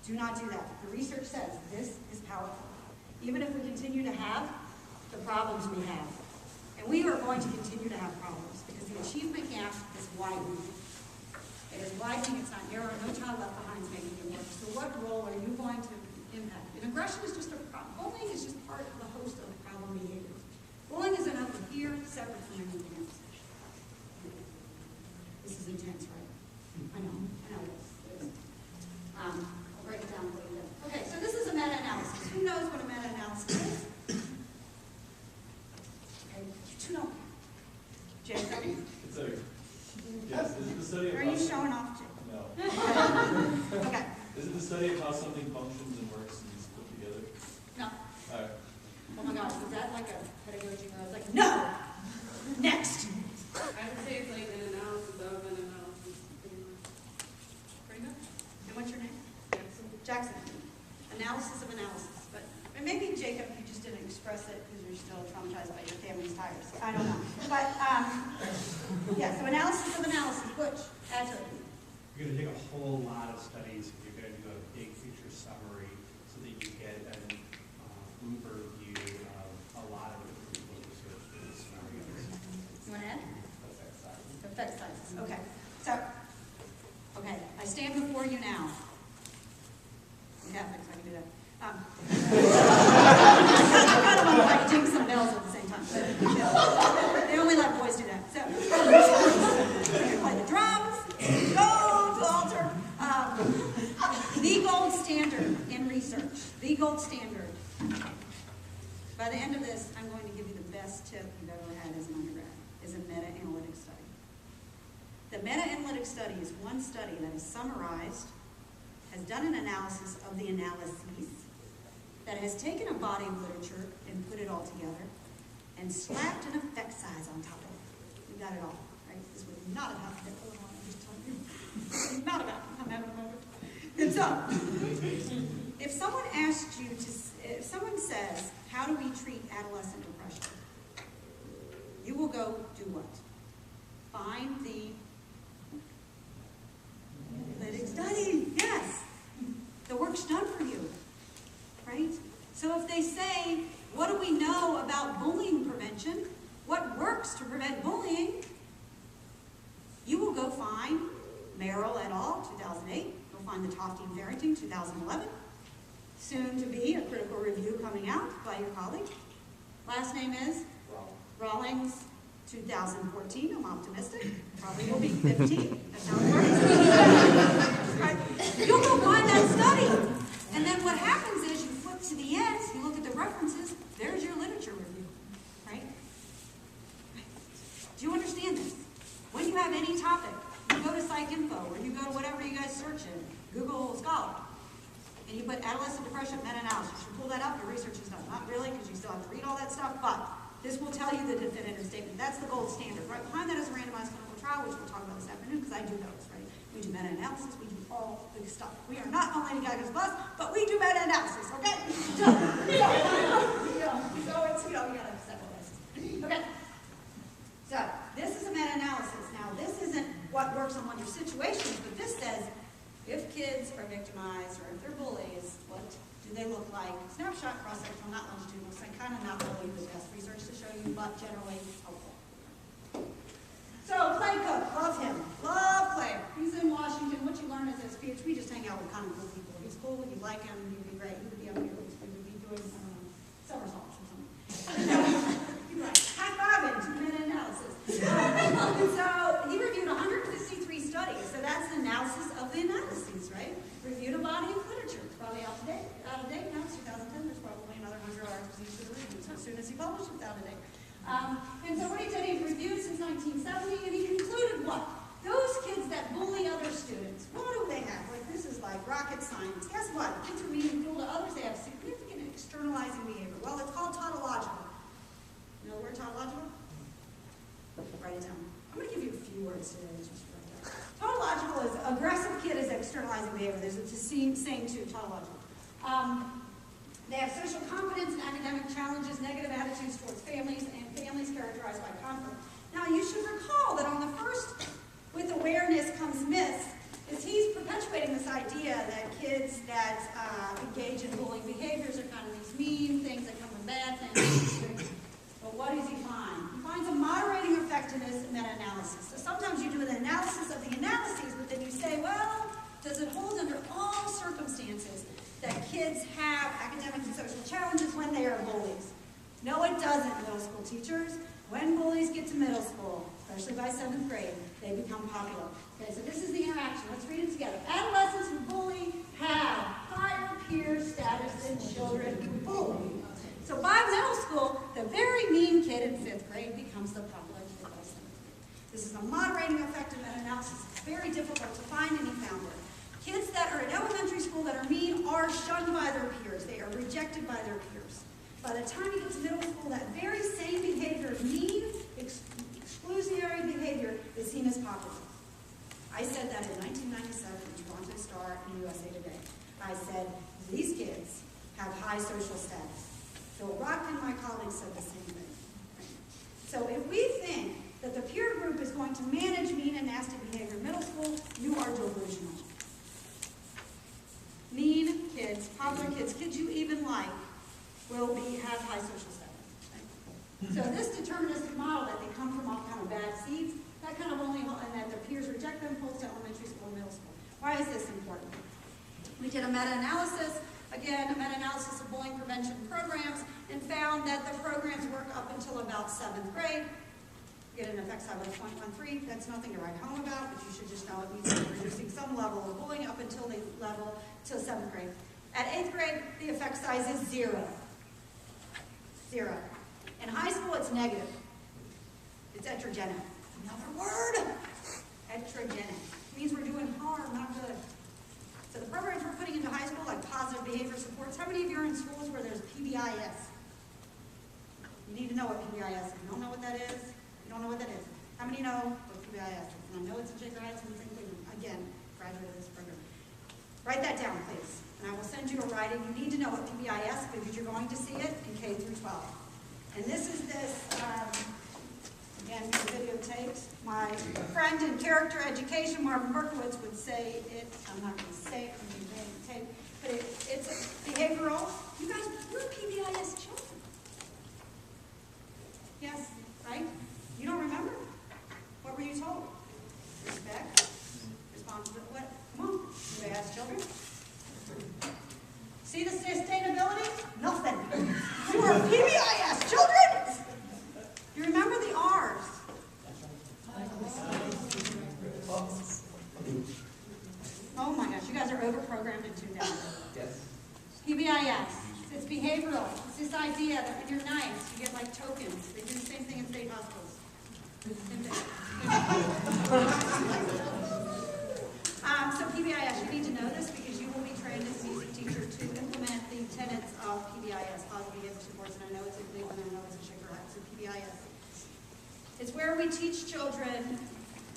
Do not do that. The research says this is powerful. Even if we continue to have the problems we have. And we are going to continue to have problems because the achievement gap is widening. It is widening, it's not narrow, no child left behind is making it work. So what role are you going to impact? And aggression is just a problem. Bullying is just part of the host of the problem behaviors. Bullying is enough to here, separate from anything else. This is intense, right? I know it is. I'll break it down for you. Okay, so this is a meta-analysis. Who knows what a meta-analysis is? Okay, you two don't. Jacob? Yes, is it the study of Are you showing off, Jacob? No. Okay. Is it the study of how something functions and works and is put together? No. All right. Oh my gosh, is that like a pedagogy where I was like, no! Next! I would say it's like an analysis of an analysis, pretty much. And what's your name? Jackson. Jackson. Analysis of analysis. But and maybe, Jacob, you just didn't express it because you're still traumatized by your family's tires. I don't know. But, yeah, so analysis of analysis. Butch, add to it. You're going to take a whole lot of studies. You're going to do a big picture summary so that you get an overview of a lot of different people's research scenarios. You want to add? Effect sizes. Effect sizes. Okay. So, okay, I stand before you now. I'm Catholic, so I can do that. I kind of want to like jinx some bells at the same time. They only let boys do that. So, you play the drums, go to the altar. The gold standard in research, the gold standard. By the end of this, I'm going to give you the best tip you've ever had as an undergrad, is a meta-analytic study. The meta-analytic study is one study that is summarized, has done an analysis of the analyses, that has taken a body of literature and put it all together, and slapped an effect size on top of it. We got it all, right? This was not about that. Hold on, I'm just telling you. Not about it. I'm having a moment. And so, if someone asked you to, if someone says, how do we treat adolescent depression? You will go do what? Find the analytic study. Yes. The work's done for you. Right? So if they say, what do we know about bullying prevention? What works to prevent bullying? You will go find Merrill et al., 2008. You'll find the Tofty and Farrington, 2011. Soon to be a critical review coming out by your colleague. Last name is? Rawlings, 2014. I'm optimistic. Probably will be 15. That's how it works. Right? You'll go find that study. And then what happens is you flip to the end, you look at the references, there's your literature review. Right? Do you understand this? When you have any topic, you go to PsycInfo or you go to whatever you guys search in, Google Scholar, and you put adolescent depression meta-analysis. You pull that up, your research is done. Not really, because you still have to read all that stuff, but this will tell you the definitive statement. That's the gold standard. Right behind that is a randomized clinical trial, which we'll talk about this afternoon, because I do those, right? We do meta-analysis, we do all the stuff. We are not on Lady Gaga's bus, but we do meta-analysis, okay? So it's, you gotta accept all this. Okay. So, this is a meta-analysis. Now, this isn't what works on wonder situations, but this says, if kids are victimized or if they're bullies, what do they look like? Snapshot, cross-sectional, not longitudinal, so kind of not really the best research to show you, but generally helpful. So, Clay Cook, love him. Love Clay. He's in Washington. What you learn is his speech, we just hang out with kind of cool people. He's cool, you like him, he'd be great. He would be up here, we would be doing, somersaults or something. He'd be like, high-fiving to meta-analysis. So, he reviewed 153 studies, so that's an analysis of the analyses, right? Reviewed a body of literature. It's probably out of date now, it's 2010. There's probably another 100 articles he should have read. So as soon as he published, it's out of date. And so what he did, he's reviewed since 1970, and he concluded what? Those kids that bully other students, what do they have? Like, this is like rocket science. Guess what? Kids are mean and cruel to others. They have significant externalizing behavior. Well, it's called tautological. You know the word tautological? Write it down. I'm going to give you a few words today. Just write down. Tautological is aggressive kid is externalizing behavior. There's a saying too, tautological. They have social confidence and academic challenges, negative attitudes towards families, and families characterized by conflict. Now, you should recall that on the first, with awareness comes myths, is he's perpetuating this idea that kids that kids have academic and social challenges when they are bullies. No, it doesn't, middle school teachers. When bullies get to middle school, especially by 7th grade, they become popular. Okay, so this is the interaction. Let's read it together. Adolescents who bully have higher peer status than children who bully. So by middle school, the very mean kid in 5th grade becomes the popular kid by 7th grade. This is a moderating effect of meta-analysis. It's very difficult to find any founder. Kids that are in elementary school that are mean are shunned by their peers. They are rejected by their peers. By the time you get to middle school, that very same behavior, mean, exclusionary behavior, is seen as popular. I said that in 1997 in Toronto Star and USA Today. I said, these kids have high social status. Phil Rock and my colleagues said the same thing. So if we think that the peer group is going to manage mean and nasty behavior in middle school, you are delusional. Mean kids, popular kids, kids you even like, will have high social status. Right? So this deterministic model that they come from all kind of bad seeds, that kind of only, and that their peers reject them, holds to elementary school and middle school. Why is this important? We did a meta-analysis, again, a meta-analysis of bullying prevention programs, and found that the programs work up until about 7th grade. Get an effect size of 0.13. That's nothing to write home about, but you should just know it means you're reducing some level of bullying up until the level till 7th grade. At 8th grade, the effect size is 0. 0. In high school, it's negative. It's heterogenic. Another word. Heterogenic. It means we're doing harm, not good. So the programs we're putting into high school, like positive behavior supports, how many of you are in schools where there's PBIS? You need to know what PBIS is. If you don't know what that is, you don't know what that is. How many know what PBIS is? And I know it's a Shaker Heights and Cleveland. Again, graduate of this program. Write that down, please. And I will send you a writing. You need to know what PBIS is because you're going to see it in K through 12. And this is again, videotaped. My friend in character education, Marvin Berkowitz, would say it. I'm not going to say it from the tape, but it's behavioral. You guys, you're PBIS children. Yes, right? You don't remember? What were you told? Respect, responsibility. What? Come on, PBIS children. See the sustainability? Nothing. You are PBIS children. You remember the R's. Oh my gosh, you guys are over-programmed and tuned out. Yes. PBIS. It's behavioral. It's this idea that when you're nice, you get like tokens. They do the same thing in state hospitals. Same thing. So PBIS, you need to know this because you will be trained as a music teacher to implement the tenets of PBIS, positive behavior supports, and I know it's in Cleveland, and I know it's in Shaker Heights, so PBIS. It's where we teach children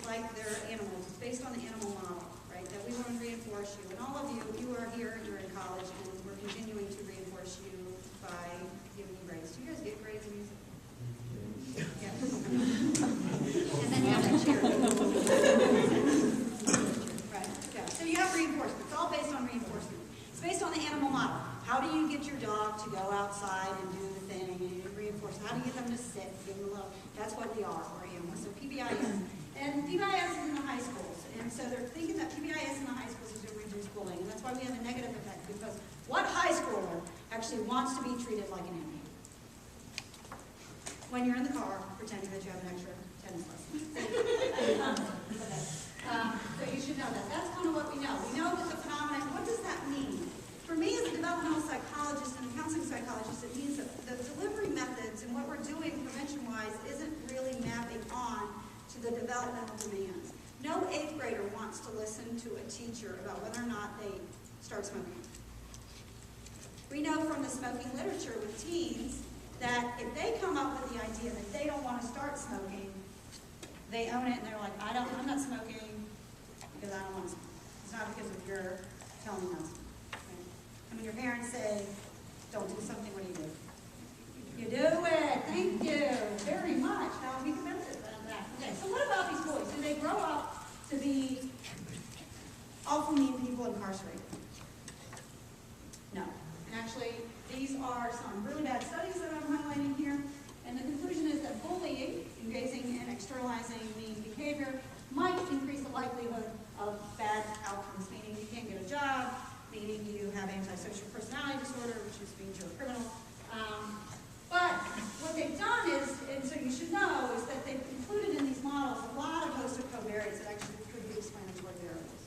like they're animals. It's based on the animal model, right, that we want to reinforce you. And all of you, you are here, you're in college, and we're continuing to reinforce you by giving you grades. Do you guys get grades in music? Yeah. And then you have to cheer. Right, yeah. So you have reinforcement. It's all based on reinforcement. It's based on the animal model. How do you get your dog to go outside and do the thing and you reinforce? How do you get them to sit? Give them a little. That's what we are. We're animals. So PBIS. And PBIS is in the high schools. And so they're thinking that PBIS in the high schools is to reduce bullying. And that's why we have a negative effect. Because what high schooler actually wants to be treated like an animal? When you're in the car, pretending that you have an extra tennis lesson. So you should know that. That's kind of what we know. We know that the phenomenon, what does that mean? For me as a developmental psychologist and a counseling psychologist, it means that the delivery methods and what we're doing prevention-wise isn't really mapping on to the developmental demands. No 8th grader wants to listen to a teacher about whether or not they start smoking. We know from the smoking literature with teens that if they come up with the idea that they don't want to start smoking, they own it and they're like, I'm not smoking because I don't want to smoke. It's not because of your telling me not to smoke. Right? And when your parents say, don't do something, what do? You do it. Thank you very much. Now we can benefit from that. Okay, so what about these boys? Do they grow up to be awful mean people incarcerated? No. And actually, these are some really bad studies that I'm highlighting here. And the conclusion is that bullying, engaging in externalizing mean behavior, might increase the likelihood of bad outcomes, meaning you can't get a job, meaning you have antisocial personality disorder, which just means you're a criminal. But what they've done is, and so you should know, is that they've included in these models a lot of host of covariates that actually could be explanatory variables.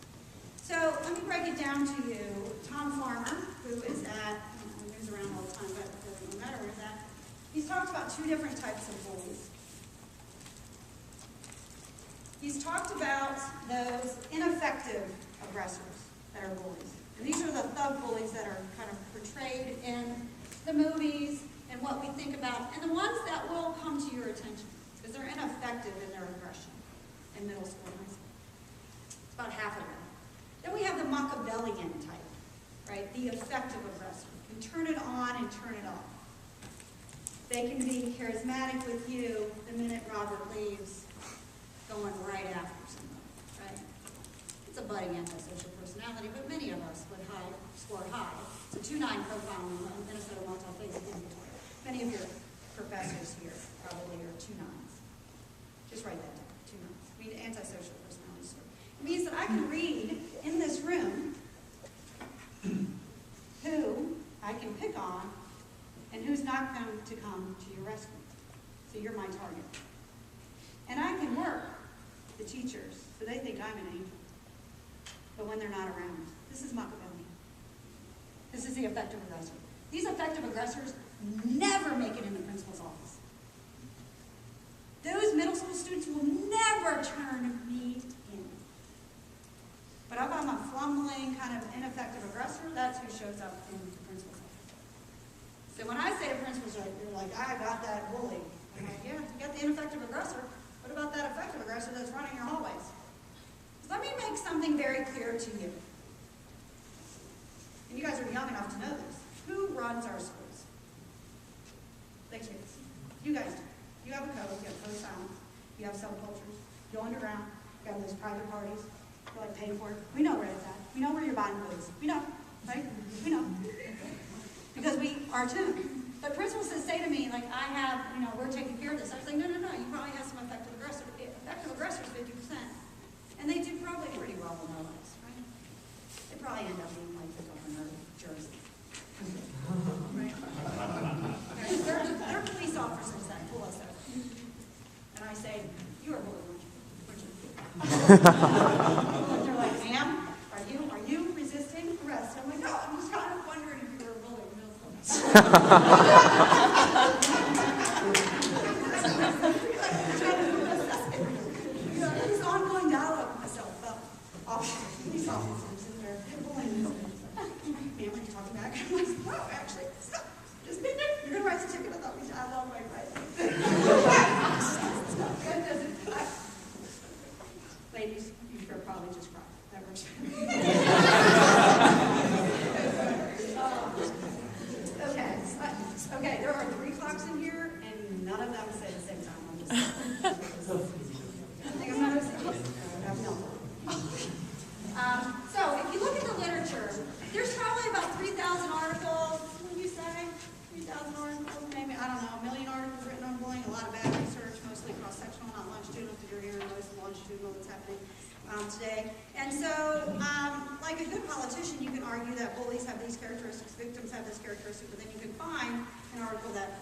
So let me break it down to you. Tom Farmer, who is at, moves around all the time, but it doesn't matter where he's at, he's talked about two different types of bullies. He's talked about those ineffective aggressors that are bullies. And these are the thug bullies that are kind of portrayed in the movies and what we think about, and the ones that will come to your attention, because they're ineffective in their aggression in middle school and high school. It's about half of them. Then we have the Machiavellian type, right? The effective aggressor. You turn it on and turn it off. They can be charismatic with you the minute Robert leaves, going right after somebody, right? It's a budding antisocial personality, but many of us would score high. It's a 2.9 profile in Minnesota Multi-Phasic Inventory. Many of your professors here probably are 2.9s. Just write that down, 2.9s. I mean, antisocial personality disorder. It means that I can read in this room who I can pick on and who's not going to come to your rescue. So you're my target. And I can work the teachers so they think I'm an angel. But when they're not around, this is Machiavelli. This is the effective aggressor. These effective aggressors never make it in the principal's office. Those middle school students will never turn me in. But if I'm a fumbling, kind of ineffective aggressor, that's who shows up in the principal's office. So when I say to principals, you're like, I got that bully. I'm like, yeah, you got the ineffective aggressor. What about that effective aggressor that's running your hallways? Let me make something very clear to you. And you guys are young enough to know this. Who runs our schools? The kids. You guys do. You have a code. You have code silence. You have subcultures. You go underground. You have those private parties. You like pay for it. We know where it's at. We know where you're buying goods. We know, right? We know. Because we are too. But principals that say to me, like, I have, we're taking care of this. I was like, no. You probably have some effective aggressors. Effective aggressors, 50%. And they do probably pretty well in their lives, right? They probably end up being like the governor of Jersey. Right? They're police officers that pull us over. And I say, you are bullied, weren't you? They're like, ma'am, are you resisting arrest? I'm like, no, I'm just kind of wondering if you were a bully in middle school. This ongoing dialogue with myself about police officers and their bullying. Ma'am, are you talking back? I'm like, no, actually, stop. Just be there. You're going to write the ticket. I thought we should have long way, right? Ladies, you should probably just cry. That works. Okay, there are 3 clocks in here, and none of them say the same time. I'm just I think I'm not so if you look at the literature, there's probably about 3,000 articles. What do you say? 3,000 articles, maybe, I don't know, 1 million articles written on bullying, a lot of bad research, mostly cross-sectional, not longitudinal, because you're hearing most longitudinal that's happening today. And so, like a good politician, you can argue that bullies have these characteristics, victims have this characteristic, but then you can find an article that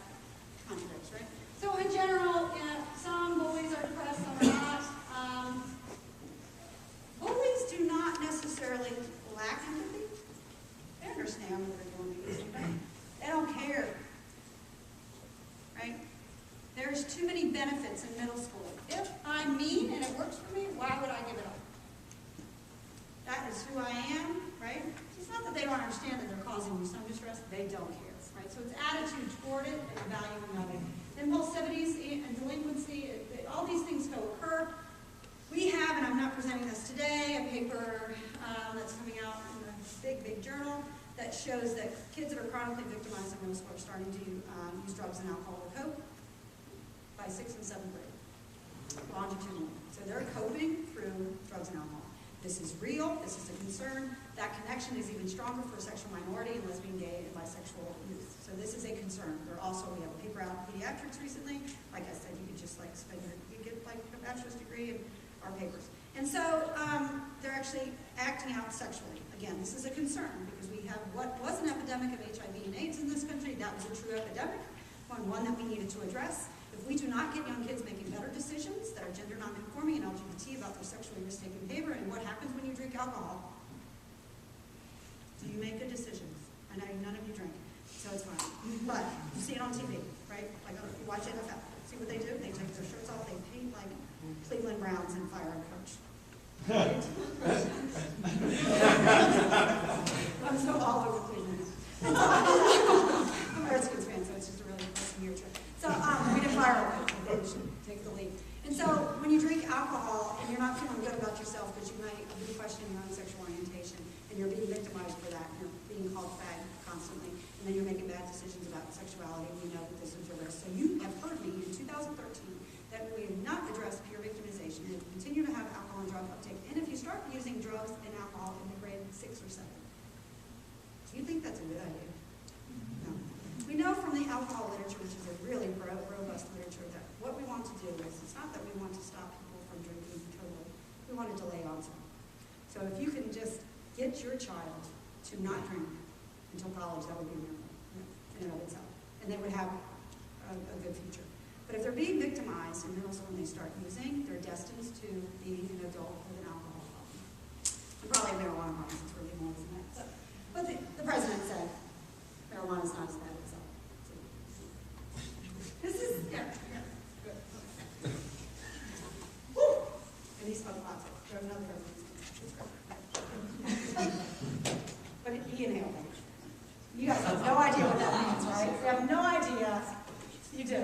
contradicts, right? So in general, some bullies are depressed, some are not. Bullies do not necessarily lack empathy. They understand what they're doing to you, right? They don't care, right? There's too many benefits in middle school. If I'm mean and it works for me, why would I give it up? That is who I am, right? It's not that they don't understand that they're causing you some distress. They don't care, right? So it's attitude toward it and the valuing of it. Impulsivities and delinquency, all these things co-occur. We have, and I'm not presenting this today, a paper that's coming out in a big journal that shows that kids that are chronically victimized in middle school are starting to use drugs and alcohol to cope by 6th and 7th grade, longitudinally. So they're coping through drugs and alcohol. This is real. This is a concern. That connection is even stronger for sexual minority and lesbian, gay, and bisexual youth. So this is a concern. We have a paper out in pediatrics recently. Like I said, you could just you get like a bachelor's degree in our papers. And so they're actually acting out sexually. Again, this is a concern because we have what was an epidemic of HIV and AIDS in this country. That was a true epidemic, one that we needed to address. If we do not get young kids making better decisions that are gender nonconforming and LGBT about their sexually risk-taking behavior, and what happens when you drink alcohol, do you make good decisions? I know none of you drink, so it's fine. But you see it on TV, right? Like you watch NFL. See what they do? They take their shirts off, they paint like Cleveland Browns and fire a coach. Right? I'm so all over Cleveland. I'm a Redskins fan, so it's just a really depressing year trip. So we didn't fire a coach. They should take the lead. And so when you drink alcohol and you're not feeling good about yourself because you might be questioning your own sexual orientation and you're being victimized for that, and you're being called fag constantly, and then you're making bad decisions about sexuality, we know that this is a risk. So you have heard me in 2013 that we have not addressed peer victimization and continue to have alcohol and drug uptake. And if you start using drugs and alcohol in the grade 6 or 7, do you think that's a good idea? No. We know from the alcohol literature, which is a really robust literature, that what we want to do is, it's not that we want to stop people from drinking totally, we want to delay onset. So if you can just get your child to not drink until college, that would be a miracle in and of itself. And they would have a good future. But if they're being victimized in middle school and they start using, they're destined to be an adult with an alcohol problem. And probably a marijuana problem, it's really more than that. But the president said marijuana is not as bad as that. This is, yeah, good. Woo! And he smoked lots of it. There's another president. But he inhaled them. You guys have no idea what that means, right? You have no idea. You do.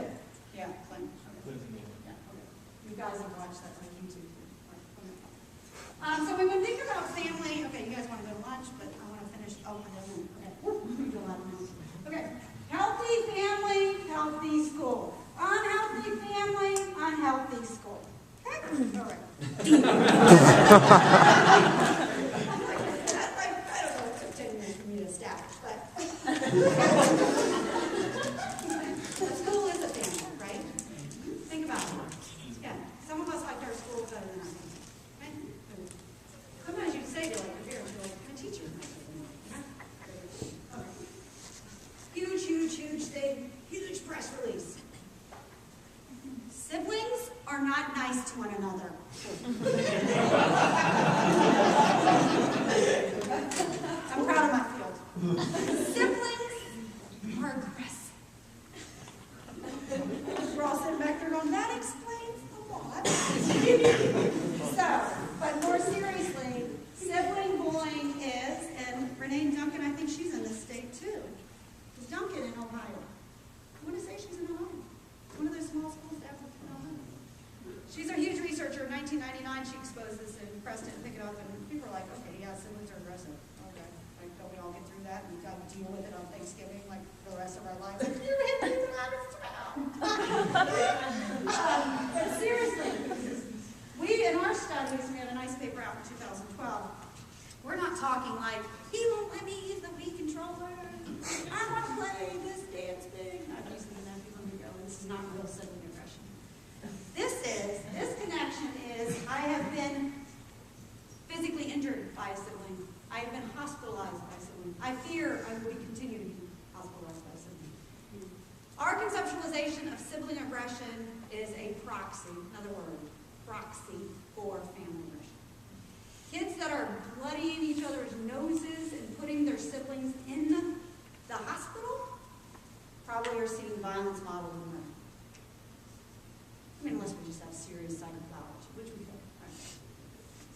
Yeah, Clinton. Okay. Yeah, okay. You guys have watched that on YouTube. Okay. So when we think about family, okay, you guys want to go to lunch, but I want to finish. Oh, I don't know. Okay. We do a lot of minutes. Okay. Healthy family, healthy school. Unhealthy family, unhealthy school. Okay? All right. I don't know, it took 10 minutes for me to establish, but school is a family, right? Think about it. Yeah, some of us like our school better than our family, right? Sometimes you say to like your parents, you're like, my teacher is nicer than me. Okay. Huge thing, huge press release. Siblings are not nice to one another. I'm proud of my field. Siblings are aggressive. We're all sitting back there going, that explains a lot. So, but more seriously, sibling bullying is, and Renee Duncan, I think she's in this state too. Is Duncan in Ohio? I want to say she's in Ohio. One of those small schools to Africa in Ohio. She's a huge researcher. In 1999, she exposed this and pressed it and picked it up, and people were like, okay, yeah, siblings are aggressive. Okay, like, don't we all get through that? And we've got to deal with it on Thanksgiving, like, for the rest of our lives. You're hitting me out of but seriously, we, in our studies, we had a nice paper out in 2012. We're not talking like, he won't let me use the Wii controller. I want to play this dance thing. I'm using the people who go, this is not real sibling aggression. This connection is, I have been physically injured by a sibling. I have been hospitalized by a sibling. I fear I will continue to be hospitalized by a sibling. Our conceptualization of sibling aggression is a proxy, another word, proxy for family aggression. Kids that are bloodying each other's noses and putting their siblings in the hospital probably are seeing violence modeled in them. I mean, unless we just have serious psychopathology, which we don't. Right?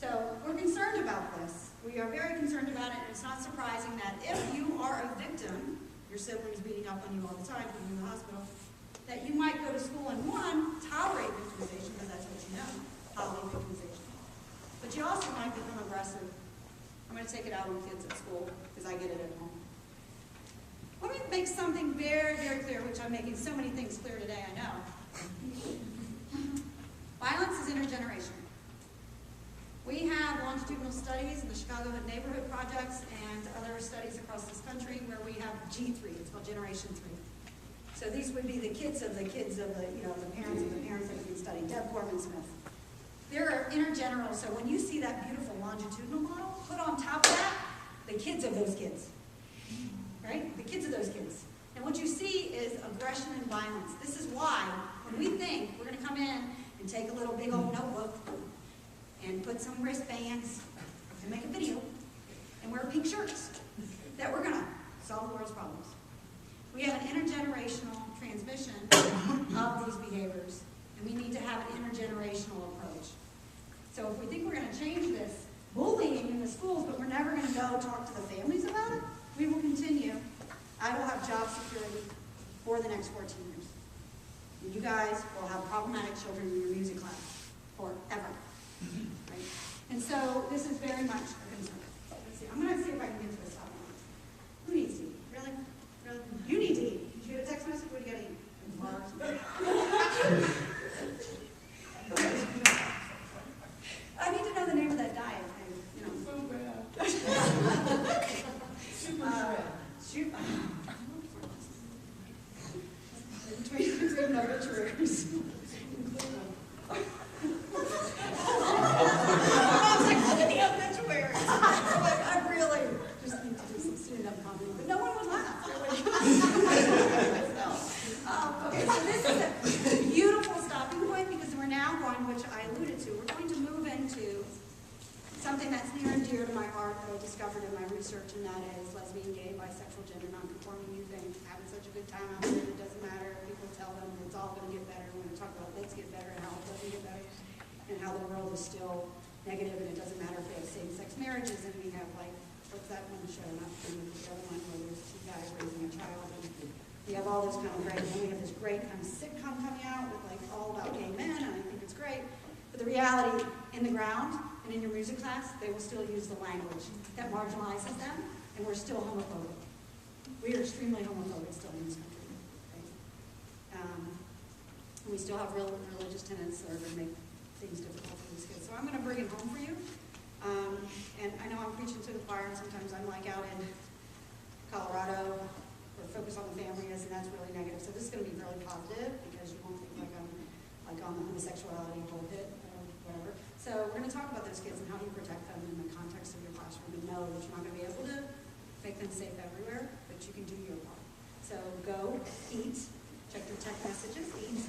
So we're concerned about this. We are very concerned about it, and it's not surprising that if you are a victim, your sibling's beating up on you all the time, putting you in the hospital, that you might go to school and, one, tolerate victimization, because that's what you know, tolerate victimization. But you also might become aggressive. I'm going to take it out on kids at school, because I get it at home. Let me make something very, very clear, which I'm making so many things clear today, I know. Violence is intergenerational. We have longitudinal studies in the Chicago Neighborhood Projects and other studies across this country where we have G3, it's called Generation 3. So these would be the kids of the parents of the parents that we can study, Deb Gorman Smith. They're intergeneral, so when you see that beautiful longitudinal model, put on top of that the kids of those kids, right? The kids of those kids. And what you see is aggression and violence. This is why when we think we're going to come in and take a little big old notebook and put some wristbands and make a video and wear pink shirts, that we're going to solve the world's problems. We have an intergenerational transmission of these behaviors, and we need to have an intergenerational approach. So if we think we're going to change this bullying in the schools, but we're never going to go talk to the families about it, we will continue. I will have job security for the next 14 years. And you guys will have problematic children in your music class forever. Right? And so this is very much a concern. Let's see. I'm going to see if I can get to a stop line. Who needs to eat? Really? Really? You need to eat. Did you get a text message? What do you got to eat? I need to know the name of that diet. You know. So bad. Shoot. Between nugget truths. I was like, look at the obituaries. I really just need to do some stand-up comedy, but no one would laugh. Okay, so this is a beautiful stopping point because we're now going, which I alluded to, we're going to move into something that's near and dear to my heart that I discovered in my research, and that is lesbian, gay, bisexual, gender nonconforming. You think having such a good time out there, it doesn't matter. People tell them it's all going to get better. We're going to talk about let's get better and how it doesn't get better, and how the world is still negative, and it doesn't matter if we have same-sex marriages, and we have like, what's that one show, not the other one where there's two guys raising a child, and we have all this kind of great, and then we have this great kind of sitcom coming out with like all about gay men, and I think it's great. But the reality, in the ground and in your music class, they will still use the language that marginalizes them, and we're still homophobic. We are extremely homophobic still in this country. Okay? We still have real religious tenets that are going to make things difficult for these kids. So I'm going to bring it home for you. And I know I'm preaching to the choir, and sometimes I'm like out in Colorado, where focus on the family is, and that's really negative. So this is going to be really positive because you won't think like I'm like on the homosexuality pulpit or whatever. So we're going to talk about those kids and how you protect them in the context of your classroom and know that you're not going to be able to make them safe everywhere, but you can do your part. So go, eat, check your text messages, eat.